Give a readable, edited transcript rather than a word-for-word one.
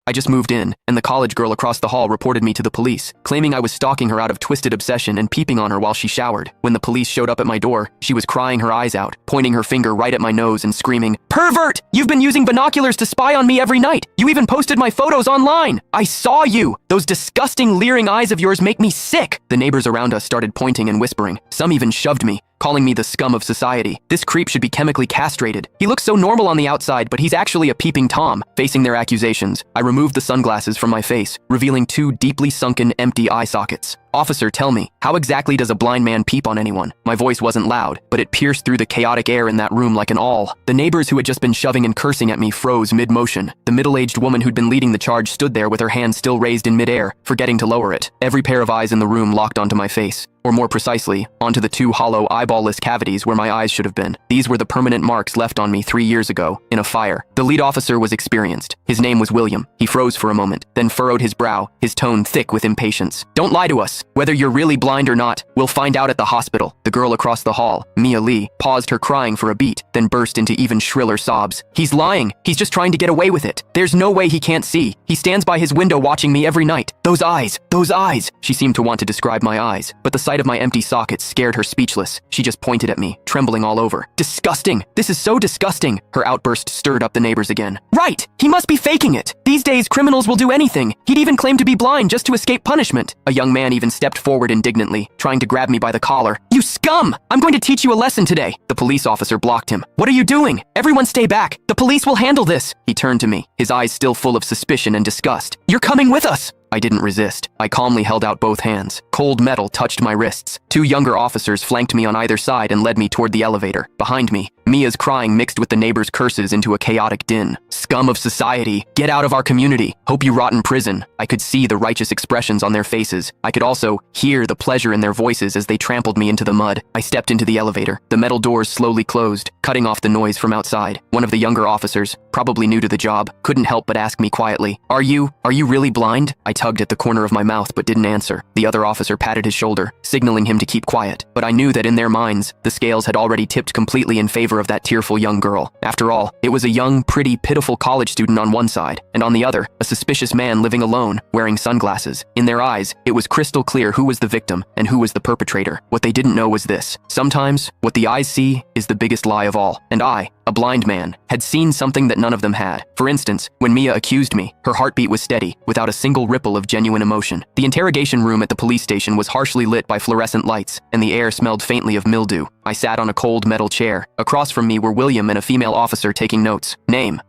I just moved in, and the college girl across the hall reported me to the police, claiming I was stalking her out of twisted obsession and peeping on her while she showered. When the police showed up at my door, she was crying her eyes out, pointing her finger right at my nose and screaming, "Pervert! You've been using binoculars to spy on me every night! You even posted my photos online! I saw you! Those disgusting leering eyes of yours make me sick!" The neighbors around us started pointing and whispering. Some even shoved me, calling me the scum of society. This creep should be chemically castrated. He looks so normal on the outside, but he's actually a peeping Tom. Facing their accusations, I removed the sunglasses from my face, revealing two deeply sunken, empty eye sockets. "Officer, tell me, how exactly does a blind man peep on anyone?" My voice wasn't loud, but it pierced through the chaotic air in that room like an awl. The neighbors who had just been shoving and cursing at me froze mid-motion. The middle-aged woman who'd been leading the charge stood there with her hand still raised in mid-air, forgetting to lower it. Every pair of eyes in the room locked onto my face, or more precisely, onto the two hollow, eyeball-less cavities where my eyes should have been. These were the permanent marks left on me 3 years ago, in a fire. The lead officer was experienced. His name was William. He froze for a moment, then furrowed his brow, his tone thick with impatience. "Don't lie to us. Whether you're really blind or not, we'll find out at the hospital." The girl across the hall, Mia Lee, paused her crying for a beat, then burst into even shriller sobs. "He's lying. He's just trying to get away with it. There's no way he can't see. He stands by his window watching me every night. Those eyes, those eyes." She seemed to want to describe my eyes, but the sight of my empty sockets scared her speechless. She just pointed at me, trembling all over. "Disgusting! This is so disgusting!" Her outburst stirred up the neighbors again. "Right! He must be faking it! These days, criminals will do anything. He'd even claim to be blind just to escape punishment." A young man even stepped forward indignantly, trying to grab me by the collar. "You scum! I'm going to teach you a lesson today." The police officer blocked him. "What are you doing? Everyone stay back. The police will handle this." He turned to me, his eyes still full of suspicion and disgust. "You're coming with us." I didn't resist. I calmly held out both hands. Cold metal touched my wrists. Two younger officers flanked me on either side and led me toward the elevator. Behind me, Mia's crying mixed with the neighbors' curses into a chaotic din. "Scum of society! Get out of our community! Hope you rot in prison!" I could see the righteous expressions on their faces. I could also hear the pleasure in their voices as they trampled me into the mud. I stepped into the elevator. The metal doors slowly closed, cutting off the noise from outside. One of the younger officers, probably new to the job, couldn't help but ask me quietly, Are you really blind?" I tugged at the corner of my mouth but didn't answer. The other officer patted his shoulder, signaling him to keep quiet. But I knew that in their minds, the scales had already tipped completely in favor of that tearful young girl. After all, it was a young, pretty, pitiful college student on one side, and on the other, a suspicious man living alone, wearing sunglasses. In their eyes, it was crystal clear who was the victim and who was the perpetrator. What they didn't know was this: sometimes, what the eyes see is the biggest lie of all. And I, a blind man, had seen something that none of them had. For instance, when Mia accused me, her heartbeat was steady, without a single ripple of genuine emotion. The interrogation room at the police station was harshly lit by fluorescent lights, and the air smelled faintly of mildew. I sat on a cold metal chair. Across from me were William and a female officer taking notes. Name: